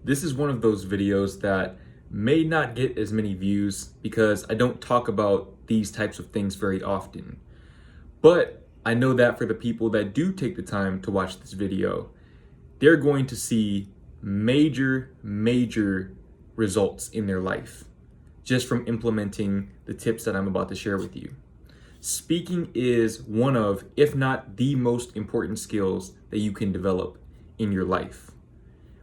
This is one of those videos that may not get as many views because I don't talk about these types of things very often. But I know that for the people that do take the time to watch this video, they're going to see major results in their life just from implementing the tips that I'm about to share with you. Speaking is one of, if not the most important skills that you can develop in your life.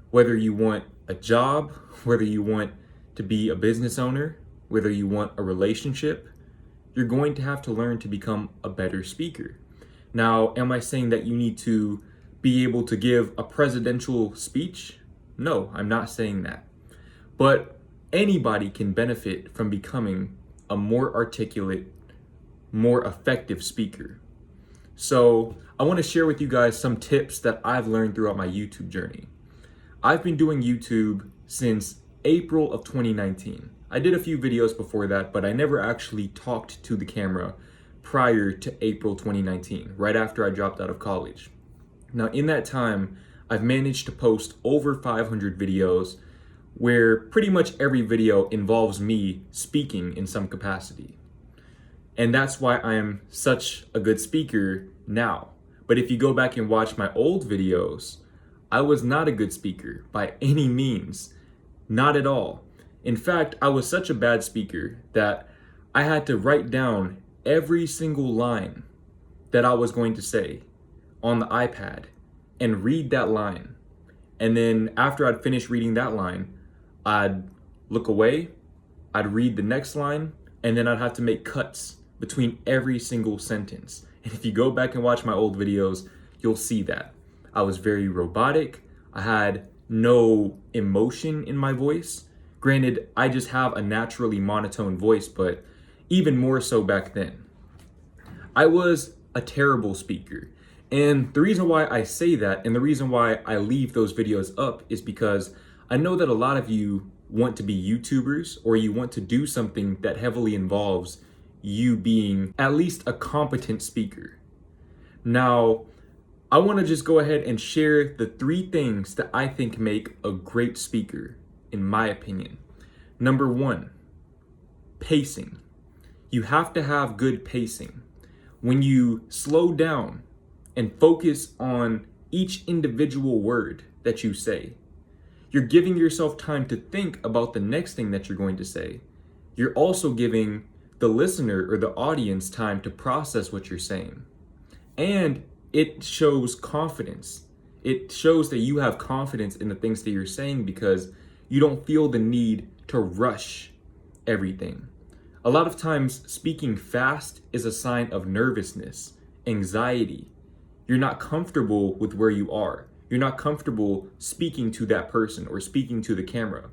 Whether you want a job, whether you want to be a business owner, whether you want a relationship, you're going to have to learn to become a better speaker. Now, am I saying that you need to be able to give a presidential speech? No, I'm not saying that. But anybody can benefit from becoming a more articulate, more effective speaker. So I want to share with you guys some tips that I've learned throughout my YouTube journey. I've been doing YouTube since April of 2019. I did a few videos before that, but I never actually talked to the camera prior to April 2019, right after I dropped out of college. Now, in that time, I've managed to post over 500 videos where pretty much every video involves me speaking in some capacity. And that's why I am such a good speaker now. But if you go back and watch my old videos, I was not a good speaker by any means, not at all. In fact, I was such a bad speaker that I had to write down every single line that I was going to say on the iPad and read that line. And then after I'd finished reading that line, I'd look away, I'd read the next line, and then I'd have to make cuts between every single sentence. And if you go back and watch my old videos, you'll see that. I was very robotic. I had no emotion in my voice. Granted, I just have a naturally monotone voice, but even more so back then. I was a terrible speaker. And the reason why I say that and the reason why I leave those videos up is because I know that a lot of you want to be YouTubers or you want to do something that heavily involves you being at least a competent speaker. Now, I want to just go ahead and share the 3 things that I think make a great speaker, in my opinion. Number 1, pacing. You have to have good pacing. When you slow down and focus on each individual word that you say, you're giving yourself time to think about the next thing that you're going to say. You're also giving the listener or the audience time to process what you're saying. And it shows confidence. It shows that you have confidence in the things that you're saying because you don't feel the need to rush everything. A lot of times, speaking fast is a sign of nervousness, anxiety. You're not comfortable with where you are. You're not comfortable speaking to that person or speaking to the camera.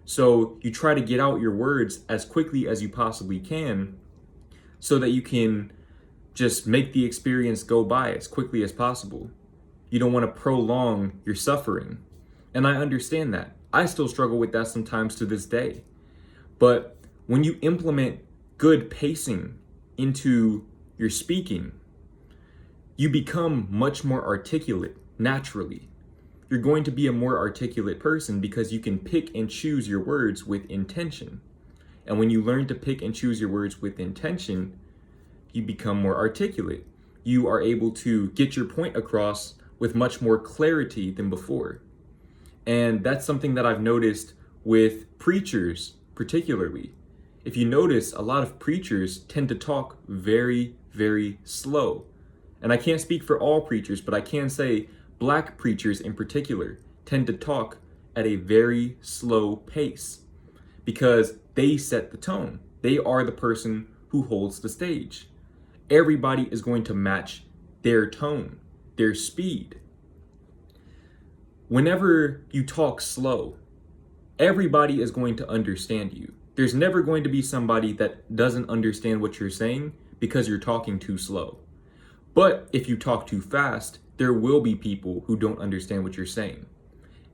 So you try to get out your words as quickly as you possibly can so that you can just make the experience go by as quickly as possible. You don't want to prolong your suffering. And I understand that. I still struggle with that sometimes to this day. But when you implement good pacing into your speaking, you become much more articulate naturally. You're going to be a more articulate person because you can pick and choose your words with intention. And when you learn to pick and choose your words with intention, you become more articulate. You are able to get your point across with much more clarity than before. And that's something that I've noticed with preachers particularly. If you notice, a lot of preachers tend to talk very slow. And I can't speak for all preachers, but I can say Black preachers in particular tend to talk at a very slow pace because they set the tone. They are the person who holds the stage. Everybody is going to match their tone, their speed. Whenever you talk slow, everybody is going to understand you. There's never going to be somebody that doesn't understand what you're saying because you're talking too slow. But if you talk too fast, there will be people who don't understand what you're saying.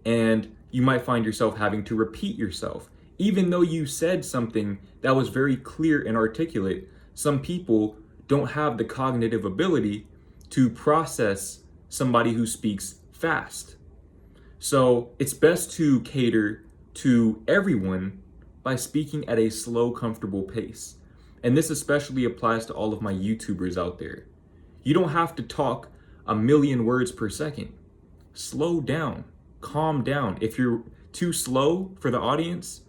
And you might find yourself having to repeat yourself. Even though you said something that was very clear and articulate, some people don't have the cognitive ability to process somebody who speaks fast. So it's best to cater to everyone by speaking at a slow, comfortable pace. And this especially applies to all of my YouTubers out there. You don't have to talk a million words per second. Slow down, calm down. If you're too slow for the audience,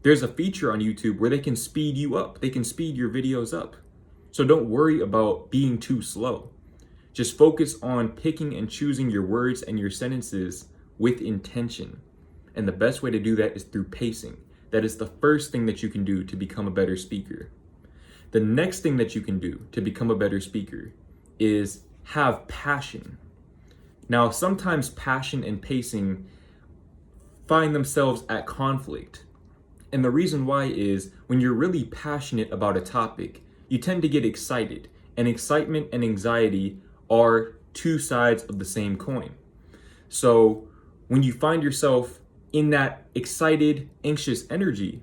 there's a feature on YouTube where they can speed you up. They can speed your videos up. So don't worry about being too slow. Just focus on picking and choosing your words and your sentences with intention. And the best way to do that is through pacing. That is the first thing that you can do to become a better speaker. The next thing that you can do to become a better speaker is have passion. Now, sometimes passion and pacing find themselves at conflict. And the reason why is when you're really passionate about a topic, you tend to get excited. And excitement and anxiety are two sides of the same coin. So when you find yourself in that excited, anxious energy,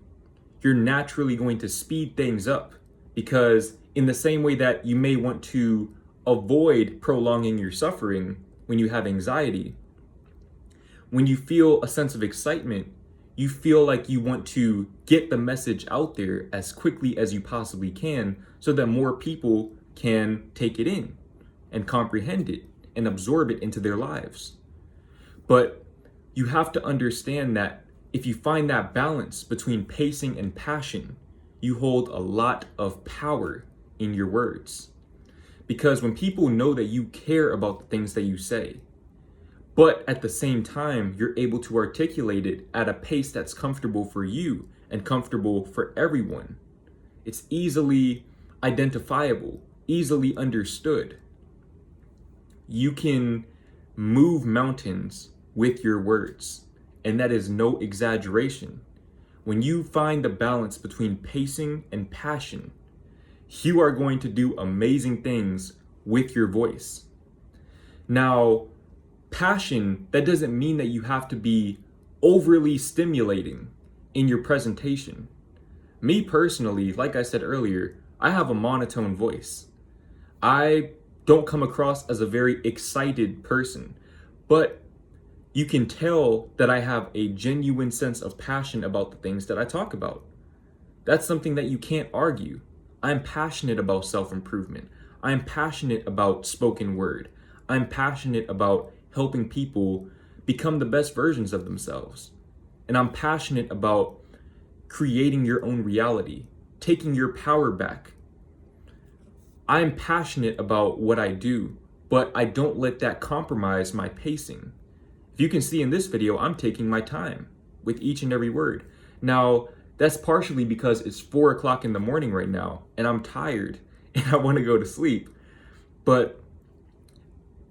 you're naturally going to speed things up, because in the same way that you may want to avoid prolonging your suffering when you have anxiety, when you feel a sense of excitement, you feel like you want to get the message out there as quickly as you possibly can so that more people can take it in and comprehend it and absorb it into their lives. But you have to understand that if you find that balance between pacing and passion, you hold a lot of power in your words. Because when people know that you care about the things that you say, but at the same time, you're able to articulate it at a pace that's comfortable for you and comfortable for everyone, it's easily identifiable, easily understood. You can move mountains with your words, and that is no exaggeration. When you find the balance between pacing and passion, you are going to do amazing things with your voice. Now, passion, that doesn't mean that you have to be overly stimulating in your presentation. Me personally, like I said earlier, I have a monotone voice. I don't come across as a very excited person, but you can tell that I have a genuine sense of passion about the things that I talk about. That's something that you can't argue. I'm passionate about self-improvement. I'm passionate about spoken word. I'm passionate about helping people become the best versions of themselves. And I'm passionate about creating your own reality, taking your power back. I'm passionate about what I do, but I don't let that compromise my pacing. If you can see in this video, I'm taking my time with each and every word. Now, that's partially because it's 4 o'clock in the morning right now, and I'm tired, and I want to go to sleep. But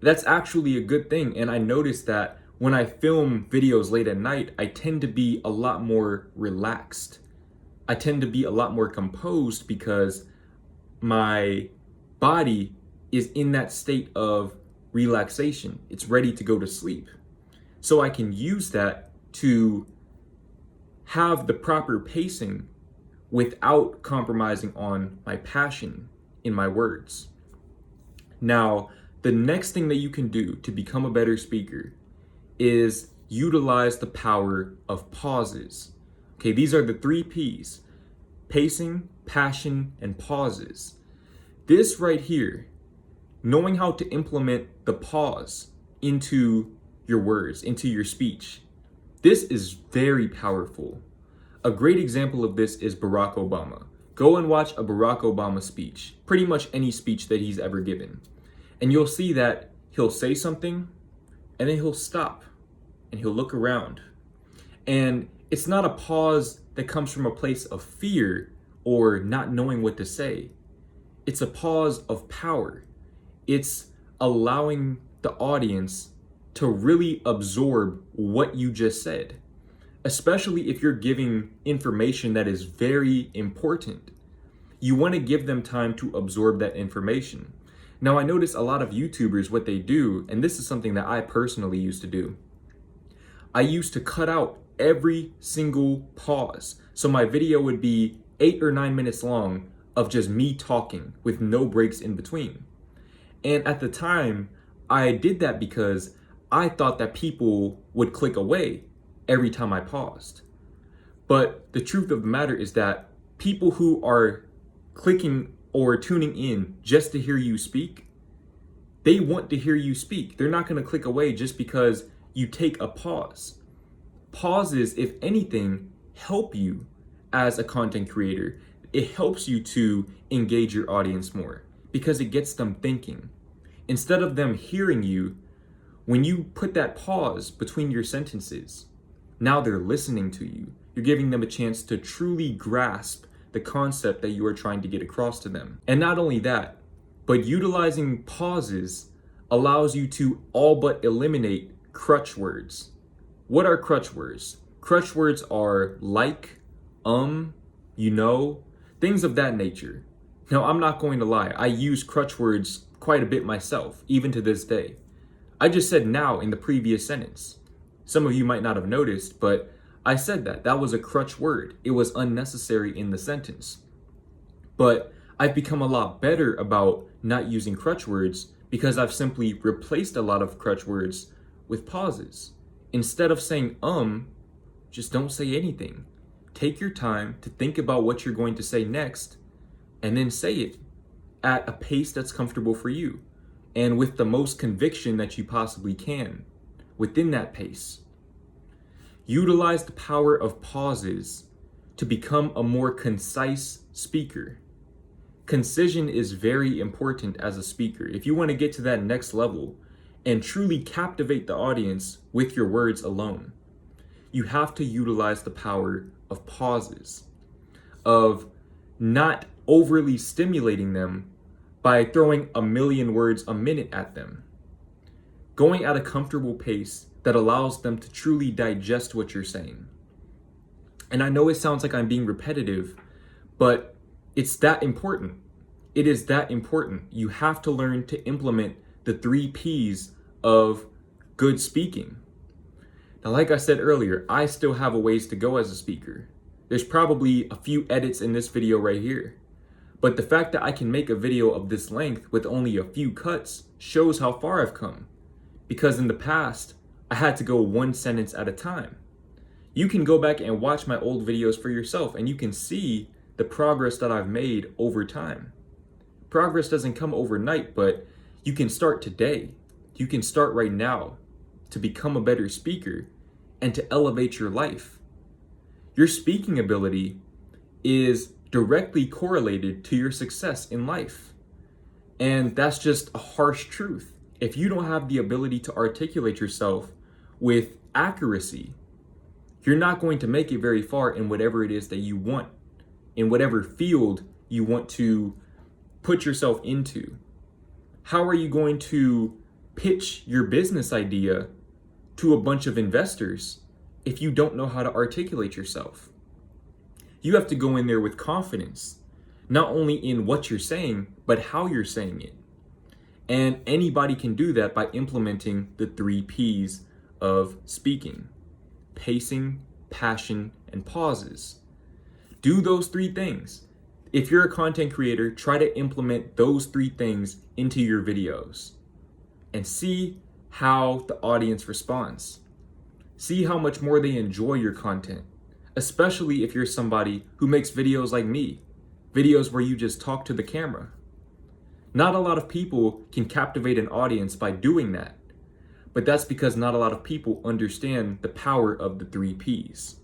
that's actually a good thing, and I noticed that when I film videos late at night, I tend to be a lot more relaxed. I tend to be a lot more composed because my body is in that state of relaxation. It's ready to go to sleep. So I can use that to have the proper pacing without compromising on my passion in my words. Now, the next thing that you can do to become a better speaker is utilize the power of pauses. Okay, these are the 3 P's: pacing, passion, and pauses. This right here, knowing how to implement the pause into your words, into your speech, this is very powerful. A great example of this is Barack Obama. Go and watch a Barack Obama speech, pretty much any speech that he's ever given. And you'll see that he'll say something and then he'll stop and he'll look around. And it's not a pause that comes from a place of fear or not knowing what to say. It's a pause of power. It's allowing the audience to really absorb what you just said, especially if you're giving information that is very important. You want to give them time to absorb that information. Now, I notice a lot of YouTubers, what they do, and this is something that I personally used to do. I used to cut out every single pause. So my video would be 8 or 9 minutes long of just me talking with no breaks in between. And at the time, I did that because I thought that people would click away every time I paused. But the truth of the matter is that people who are clicking or tuning in just to hear you speak, they want to hear you speak. They're not going to click away just because you take a pause. Pauses, if anything, help you as a content creator. It helps you to engage your audience more because it gets them thinking. Instead of them hearing you, when you put that pause between your sentences, now they're listening to you. You're giving them a chance to truly grasp the concept that you are trying to get across to them. And not only that, but utilizing pauses allows you to all but eliminate crutch words. What are crutch words? Crutch words are like, you know, things of that nature. Now, I'm not going to lie, I use crutch words quite a bit myself, even to this day. I just said now in the previous sentence. Some of you might not have noticed, but I said that. That was a crutch word. It was unnecessary in the sentence. But I've become a lot better about not using crutch words because I've simply replaced a lot of crutch words with pauses. Instead of saying just don't say anything. Take your time to think about what you're going to say next and then say it at a pace that's comfortable for you and with the most conviction that you possibly can within that pace. Utilize the power of pauses to become a more concise speaker. Concision is very important as a speaker. If you want to get to that next level and truly captivate the audience with your words alone, you have to utilize the power of pauses, of not overly stimulating them by throwing a million words a minute at them. Going at a comfortable pace that allows them to truly digest what you're saying. And I know it sounds like I'm being repetitive, but it's that important. It is that important. You have to learn to implement the 3 P's of good speaking. Now, like I said earlier, I still have a ways to go as a speaker. There's probably a few edits in this video right here. But the fact that I can make a video of this length with only a few cuts shows how far I've come. Because in the past, I had to go one sentence at a time. You can go back and watch my old videos for yourself and you can see the progress that I've made over time. Progress doesn't come overnight, but you can start today. You can start right now to become a better speaker and to elevate your life. Your speaking ability is directly correlated to your success in life. And that's just a harsh truth. If you don't have the ability to articulate yourself with accuracy, you're not going to make it very far in whatever it is that you want, in whatever field you want to put yourself into. How are you going to pitch your business idea to a bunch of investors if you don't know how to articulate yourself? You have to go in there with confidence, not only in what you're saying, but how you're saying it. And anybody can do that by implementing the 3 P's of speaking: pacing, passion, and pauses. Do those 3 things. If you're a content creator, try to implement those 3 things into your videos and see how the audience responds. See how much more they enjoy your content, especially if you're somebody who makes videos like me, videos where you just talk to the camera. Not a lot of people can captivate an audience by doing that, but that's because not a lot of people understand the power of the 3 P's.